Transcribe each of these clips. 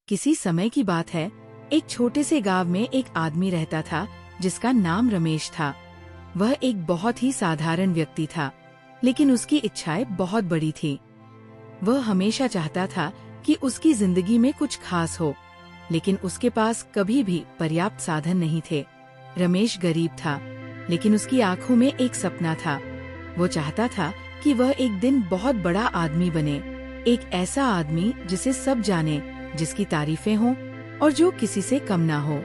किसी समय की बात है, एक छोटे से गांव में एक आदमी रहता था जिसका नाम रमेश था। वह एक बहुत ही साधारण व्यक्ति था, लेकिन उसकी इच्छाएं बहुत बड़ी थी। वह हमेशा चाहता था कि उसकी जिंदगी में कुछ खास हो, लेकिन उसके पास कभी भी पर्याप्त साधन नहीं थे। रमेश गरीब था, लेकिन उसकी आंखों में एक सपना था। वो चाहता था कि वह एक दिन बहुत बड़ा आदमी बने, एक ऐसा आदमी जिसे सब जाने, जिसकी तारीफें हों और जो किसी से कम ना हो।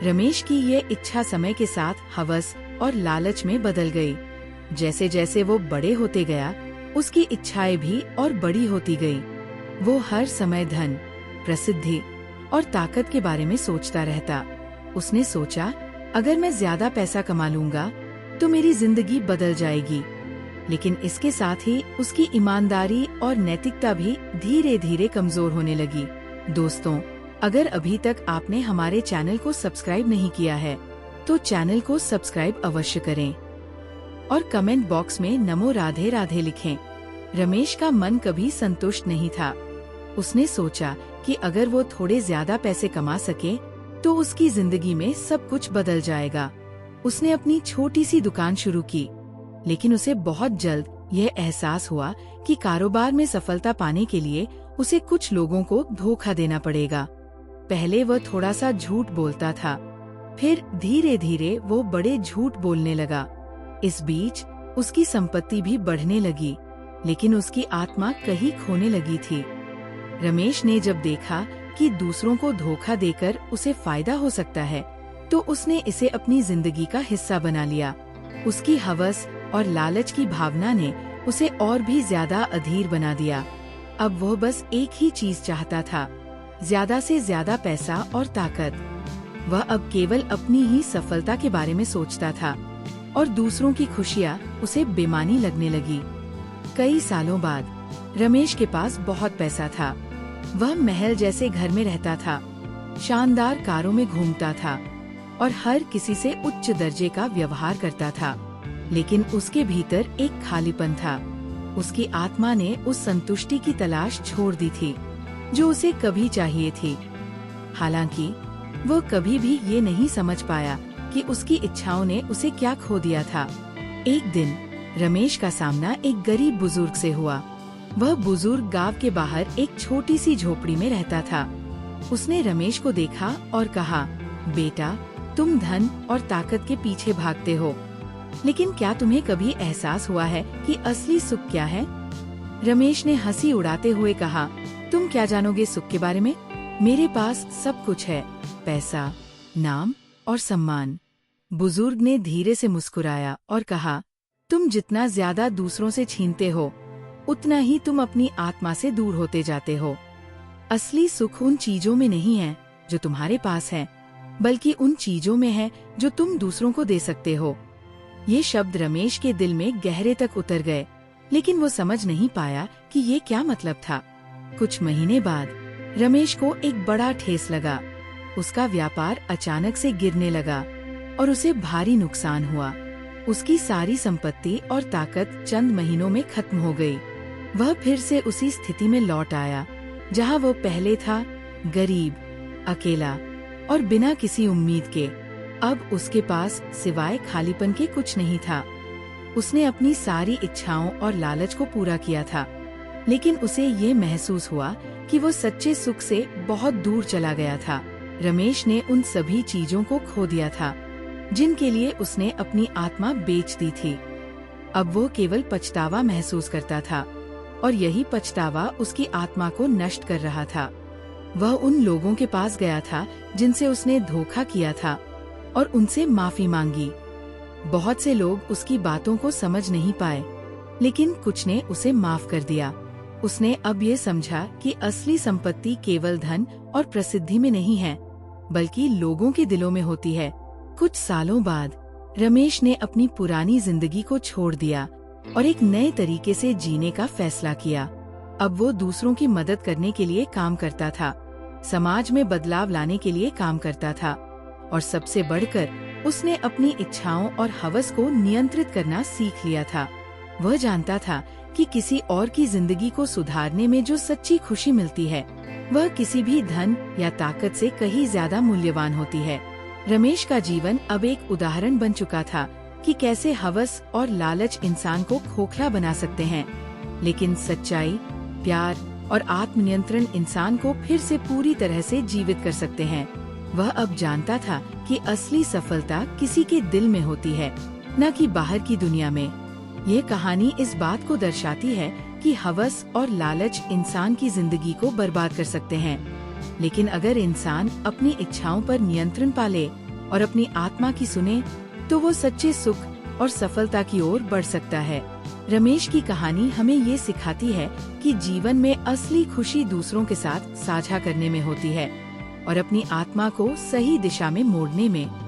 रमेश की ये इच्छा समय के साथ हवस और लालच में बदल गई। जैसे जैसे वो बड़े होते गया, उसकी इच्छाएं भी और बड़ी होती गई। वो हर समय धन, प्रसिद्धि और ताकत के बारे में सोचता रहता। उसने सोचा, अगर मैं ज्यादा पैसा कमा लूंगा तो मेरी जिंदगी बदल जाएगी। लेकिन इसके साथ ही उसकी ईमानदारी और नैतिकता भी धीरे धीरे कमजोर होने लगी। दोस्तों, अगर अभी तक आपने हमारे चैनल को सब्सक्राइब नहीं किया है, तो चैनल को सब्सक्राइब अवश्य करें और कमेंट बॉक्स में नमो राधे राधे लिखें। रमेश का मन कभी संतुष्ट नहीं था। उसने सोचा कि अगर वो थोड़े ज्यादा पैसे कमा सके तो उसकी जिंदगी में सब कुछ बदल जाएगा। उसने अपनी छोटी सी दुकान शुरू की, लेकिन उसे बहुत जल्द यह एहसास हुआ कि कारोबार में सफलता पाने के लिए उसे कुछ लोगों को धोखा देना पड़ेगा। पहले वह थोड़ा सा झूठ बोलता था, फिर धीरे धीरे वो बड़े झूठ बोलने लगा। इस बीच उसकी संपत्ति भी बढ़ने लगी, लेकिन उसकी आत्मा कहीं खोने लगी थी। रमेश ने जब देखा कि दूसरों को धोखा देकर उसे फायदा हो सकता है, तो उसने इसे अपनी जिंदगी का हिस्सा बना लिया। उसकी हवस और लालच की भावना ने उसे और भी ज्यादा अधीर बना दिया। अब वह बस एक ही चीज चाहता था, ज्यादा से ज्यादा पैसा और ताकत। वह अब केवल अपनी ही सफलता के बारे में सोचता था और दूसरों की खुशियाँ उसे बेमानी लगने लगी। कई सालों बाद रमेश के पास बहुत पैसा था। वह महल जैसे घर में रहता था, शानदार कारों में घूमता था और हर किसी से उच्च दर्जे का व्यवहार करता था। लेकिन उसके भीतर एक खालीपन था। उसकी आत्मा ने उस संतुष्टि की तलाश छोड़ दी थी जो उसे कभी चाहिए थी। हालांकि वो कभी भी ये नहीं समझ पाया कि उसकी इच्छाओं ने उसे क्या खो दिया था। एक दिन रमेश का सामना एक गरीब बुजुर्ग से हुआ। वह बुजुर्ग गांव के बाहर एक छोटी सी झोपड़ी में रहता था। उसने रमेश को देखा और कहा, बेटा, तुम धन और ताकत के पीछे भागते हो, लेकिन क्या तुम्हें कभी एहसास हुआ है कि असली सुख क्या है? रमेश ने हंसी उड़ाते हुए कहा, तुम क्या जानोगे सुख के बारे में? मेरे पास सब कुछ है, पैसा, नाम और सम्मान। बुजुर्ग ने धीरे से मुस्कुराया और कहा, तुम जितना ज्यादा दूसरों से छीनते हो, उतना ही तुम अपनी आत्मा से दूर होते जाते हो। असली सुख उन चीजों में नहीं है जो तुम्हारे पास है, बल्कि उन चीजों में है जो तुम दूसरों को दे सकते हो। ये शब्द रमेश के दिल में गहरे तक उतर गए, लेकिन वो समझ नहीं पाया कि ये क्या मतलब था। कुछ महीने बाद रमेश को एक बड़ा ठेस लगा। उसका व्यापार अचानक से गिरने लगा और उसे भारी नुकसान हुआ। उसकी सारी संपत्ति और ताकत चंद महीनों में खत्म हो गई। वह फिर से उसी स्थिति में लौट आया जहां वो पहले था, गरीब, अकेला और बिना किसी उम्मीद के। अब उसके पास सिवाय खालीपन के कुछ नहीं था। उसने अपनी सारी इच्छाओं और लालच को पूरा किया था, लेकिन उसे ये महसूस हुआ कि वो सच्चे सुख से बहुत दूर चला गया था। रमेश ने उन सभी चीजों को खो दिया था जिनके लिए उसने अपनी आत्मा बेच दी थी। अब वो केवल पछतावा महसूस करता था और यही पछतावा उसकी आत्मा को नष्ट कर रहा था। वह उन लोगों के पास गया था जिनसे उसने धोखा किया था और उनसे माफी मांगी। बहुत से लोग उसकी बातों को समझ नहीं पाए, लेकिन कुछ ने उसे माफ कर दिया। उसने अब ये समझा कि असली संपत्ति केवल धन और प्रसिद्धि में नहीं है, बल्कि लोगों के दिलों में होती है। कुछ सालों बाद रमेश ने अपनी पुरानी जिंदगी को छोड़ दिया और एक नए तरीके से जीने का फैसला किया। अब वो दूसरों की मदद करने के लिए काम करता था, समाज में बदलाव लाने के लिए काम करता था और सबसे बढ़कर उसने अपनी इच्छाओं और हवस को नियंत्रित करना सीख लिया था। वह जानता था कि किसी और की जिंदगी को सुधारने में जो सच्ची खुशी मिलती है, वह किसी भी धन या ताकत से कहीं ज्यादा मूल्यवान होती है। रमेश का जीवन अब एक उदाहरण बन चुका था कि कैसे हवस और लालच इंसान को खोखला बना सकते हैं, लेकिन सच्चाई, प्यार और आत्मनियंत्रण इंसान को फिर से पूरी तरह से जीवित कर सकते हैं। वह अब जानता था कि असली सफलता किसी के दिल में होती है, न कि बाहर की दुनिया में। ये कहानी इस बात को दर्शाती है कि हवस और लालच इंसान की जिंदगी को बर्बाद कर सकते हैं, लेकिन अगर इंसान अपनी इच्छाओं पर नियंत्रण पाले और अपनी आत्मा की सुने, तो वो सच्चे सुख और सफलता की ओर बढ़ सकता है। रमेश की कहानी हमें ये सिखाती है कि जीवन में असली खुशी दूसरों के साथ साझा करने में होती है और अपनी आत्मा को सही दिशा में मोड़ने में।